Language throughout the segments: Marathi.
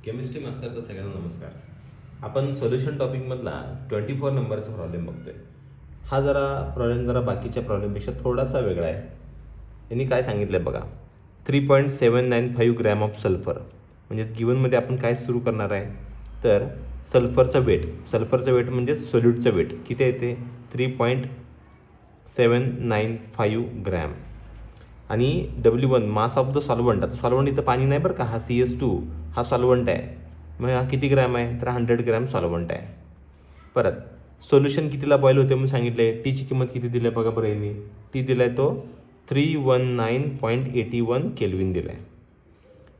केमिस्ट्री मास्टरचा सगळ्यांना नमस्कार. आपण सोल्युशन टॉपिकमधला 24 नंबरचा प्रॉब्लेम बघतोय. हा प्रॉब्लेम जरा बाकीच्या प्रॉब्लेमपेक्षा थोडासा वेगळा आहे. यांनी काय सांगितलं आहे बघा, 3.795 ग्रॅम ऑफ सल्फर. म्हणजेच गिवनमध्ये आपण काय सुरू करणार आहे, तर सल्फरचं वेट म्हणजे सोल्यूटचं वेट किती येते 3.795 ग्रॅम. आणि W1 mass of the solvent. आता सॉल्वंट इथं पाणी नाही बरं का, हा CS2 हा सॉल्वंट आहे. मग हा किती ग्रॅम आहे, तर 100 ग्रॅम सॉल्वंट आहे. परत सोल्युशन कितीला बॉईल होते म्हणून सांगितलं आहे. टीची किंमत किती दिली आहे बघा बरं यांनी. टी दिला आहे तो 319.81 केल्विन दिला आहे.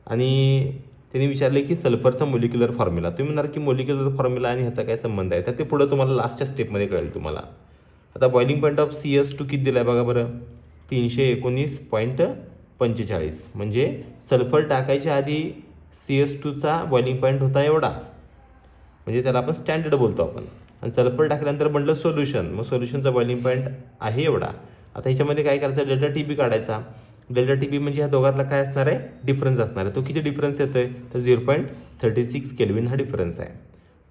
आणि त्यांनी विचारले की सल्फरचा मोलिक्युलर फॉर्म्युला. तुम्ही म्हणणार की मोलिक्युलर फॉर्म्युला आणि ह्याचा काय संबंध आहे, तर ते पुढं तुम्हाला लास्टच्या स्टेपमध्ये कळेल तुम्हाला. आता बॉइलिंग पॉईंट ऑफ CS2 किती दिला आहे बघा बरं, 319.45. म्हणजे सल्फर टाकायच्या आधी CS2चा बॉइलिंग पॉईंट होता एवढा, म्हणजे त्याला आपण स्टँडर्ड बोलतो आपण. आणि सल्फर टाकल्यानंतर म्हटलं सोल्युशन, मग सोल्युशनचा बॉइलिंग पॉईंट आहे एवढा. आता ह्याच्यामध्ये काय करायचं, डेल्टा TB काढायचा. डेल्टा TB म्हणजे ह्या दोघातला काय असणार आहे, डिफरन्स असणार आहे. तो किती डिफरन्स येतो आहे, तर 0.36 केल्विन हा डिफरन्स आहे.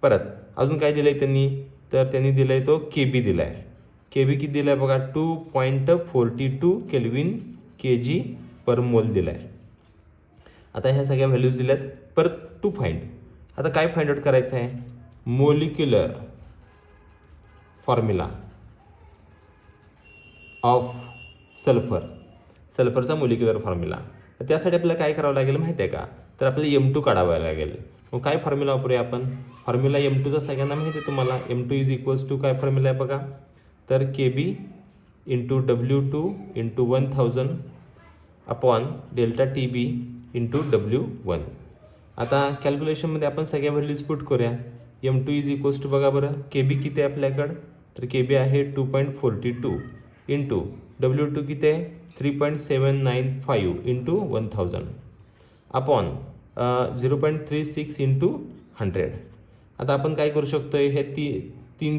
परत अजून काय दिलं आहे त्यांनी, तर त्यांनी दिलं आहे तो KB दिला आहे. KB किती दिला आहे बघा, 2.42 केल्विन kg पर मोल दिला आहे. आता ह्या सगळ्या व्हॅल्यूज दिल्यात. परत टू फाइंड. आता काय फाइंड आउट करायचं आहे, मोलिक्युलर फॉर्म्युला ऑफ सल्फरचा मोलिक्युलर फॉर्म्युला. तर त्यासाठी आपल्याला काय करावं लागेल माहिती आहे का, तर आपल्याला M2 काढावं लागेल. मग काय फॉर्म्युला वापरूया आपण, फॉर्म्युला M2चा सगळ्यांना माहिती आहे तुम्हाला. M2 इज इक्वल्स टू काय फॉर्म्युला आहे बघा, तर KB into W2 into 1000 upon delta TB into W1. आता कॅल्क्युलेशनमध्ये आपण सगळ्या व्हॅल्यूज पुट करूया. M2 इज इक्वल्स टू बघा बरं, KB किती आहे आपल्याकडं, तर KB आहे 2.42 इंटू W2 किती आहे 3.795 इंटू 1000 अपॉन 0.36 इंटू 100. आता आपण काय करू शकतो आहे, हे 2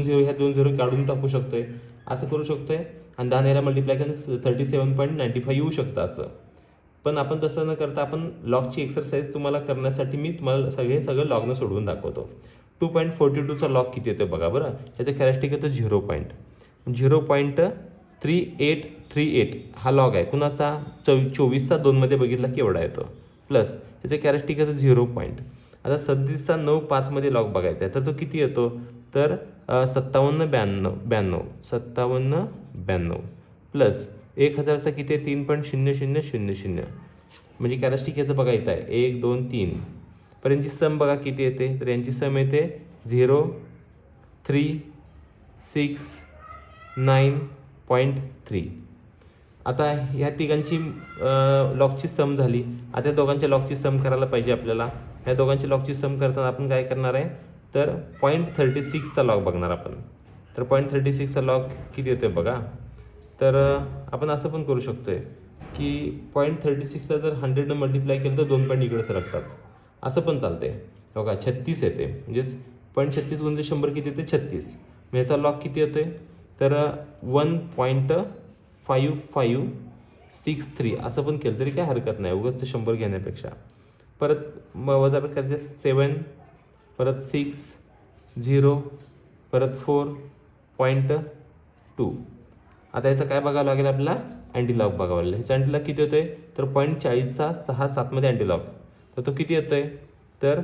झिरो काढून टाकू शकतो आहे, असं करू शकतो आहे. आणि 10 मल्टिप्लाय केलं 37.95 येऊ शकतं असं. पण आपण तसं न करता आपण लॉगची एक्सरसाइज तुम्हाला करण्यासाठी मी तुम्हाला सगळं लॉगनं सोडवून दाखवतो. 2.42चा लॉग किती येतो बघा बरं, ह्याचं कॅरेक्टरिस्टिक येतं 0.3838 हा लॉग आहे कुणाचा, 24चा 2मध्ये बघितला की एवढा येतो. प्लस ह्याचं कॅरेक्टरिस्टिक येतं 0. आता 37चा 9.5मध्ये लॉग बघायचा आहे, तर तो किती येतो, तर 5792 प्लस 1000चा किती आहे 3.0000. म्हणजे कॅरेक्टरिस्टिक याचं बघा येतं आहे 1 2 3. पण यांची सम बघा किती येते, तर यांची सम येते 0.3693.3. आता ह्या तिघांची लॉगची सम झाली. आता दोघांच्या लॉगची सम करायला पाहिजे आपल्याला. ह्या दोघांची लॉगची सम करताना आपण काय करणार आहे, तर 0.36चा लॉग बघणार आपण. तर 0.36चा लॉग किती येतो बघा, तर आपण असं पण करू शकतो आहे की 0.36ला जर 100ने मल्टिप्लाय केलं तर 2 पॉईंट इकडे सरकतात, असं पण चालतं आहे. बघा 36 येते, म्हणजेच 0.36 गुणिले 100 किती येते 36. मग ह्याचा लॉग किती येतो आहे, तर 1.5563 असं पण केलं तरी काय हरकत नाही, उगाच ते 100 घेण्यापेक्षा. परत वजा करायचे 7, परत 6, 0, परत 4.2. आता याचं काय बघावं लागेल आपल्याला, अँटीलॉग बघावं लागेल. ह्याचा अँटीलॉग किती होतो आहे, तर 0.40चा 6.7मध्ये अँटीलॉग, तर तो किती येतो आहे, तर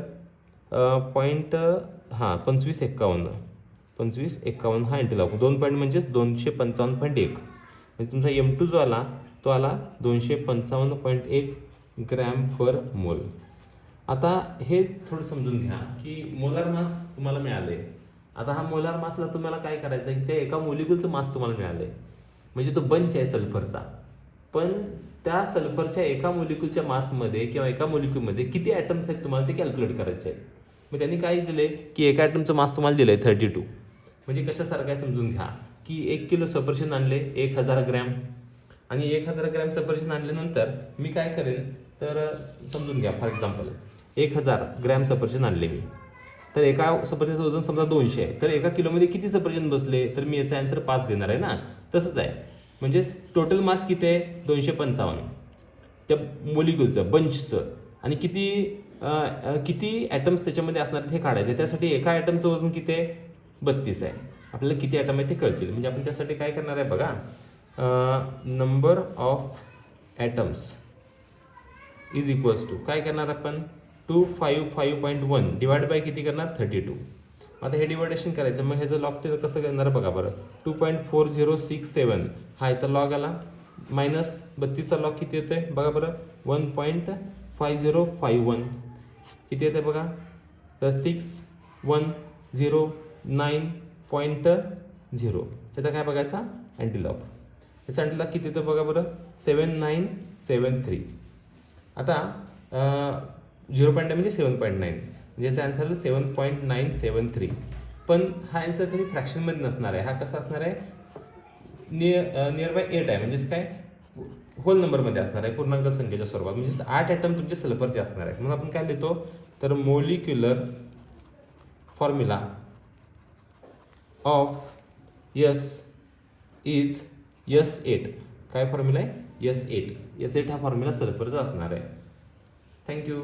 2551 हा अँटीलॉग. 2 पॉईंट म्हणजेच 255.1. म्हणजे तुमचा M2 जो आला तो आला 255.1 ग्रॅम पर मोल. आता हे थोडं समजून घ्या की मोलार मास तुम्हाला मिळाले. आता हा मोलार मासला तुम्हाला काय करायचं आहे की त्या एका मोलिक्युलचं मास तुम्हाला मिळाले, म्हणजे तो बंच आहे सल्फरचा. पण त्या सल्फरच्या एका मोलिक्युलच्या मासमध्ये किंवा एका मोलिक्युलमध्ये किती ॲटम्स आहेत तुम्हाला ते कॅल्क्युलेट करायचे आहेत. मग त्यांनी काय दिले की एका ॲटमचं मास तुम्हाला दिलं आहे 32. म्हणजे कशासारखं आहे समजून घ्या की 1 किलो सफरचंद आणले 1000 ग्रॅम, आणि 1000 ग्रॅम सफरचंद आणल्यानंतर मी काय करेन, तर समजून घ्या. फॉर एक्झाम्पल 1000 ग्रॅम सफरचंद आणले मी, तर एका सफरचंदाचं वजन समजा 200 आहे, तर एका किलोमध्ये किती सफरचंद बसले, तर मी याचा आन्सर 5 देणार आहे ना. तसंच आहे, म्हणजेच टोटल मास किती आहे 255 त्या मोलिक्युलचं बंचचं, आणि किती किती ॲटम्स त्याच्यामध्ये असणार आहेत हे काढायचं. त्यासाठी एका ॲटमचं वजन किती आहे? 32 आहे. आपल्याला किती ॲटम आहे ते कळतील. म्हणजे आपण त्यासाठी काय करणार आहे बघा, number of atoms is equals to काय करणार आपण 255.1 डिवाइड बाय किती करणार 32. आता हे डिवायडेशन करायचं, मग ह्याचं लॉग ते कसं करणार बघा बरं. 2.4067 हा ह्याचा लॉग आला, मायनस 32चा लॉग किती येतोय बघा बरं 1.5051 किती येतं बघा, तर 6109.0 ह्याचा काय बघायचा अँटीलॉग. ह्याचा अँटीलॉग किती येतो बघा बरं 7973. आता 0.9 म्हणजे 7.9 म्हणजे याचा आन्सर 7.973. पण हा आन्सर कधी फ्रॅक्शनमध्ये नसणार आहे, हा कसा असणार आहे नियर बाय 8 आहे, म्हणजेच काय होल नंबरमध्ये असणार आहे, पूर्णांक संख्येच्या स्वरूपात. म्हणजे 8 ॲटम तुमचे सल्फरचे असणार आहेत. म्हणून आपण काय लिहितो तर molecular formula of S is S8. काय फॉर्म्युला आहे S8. S8 हा फॉर्म्युला सल्फरचा असणार आहे. थँक्यू.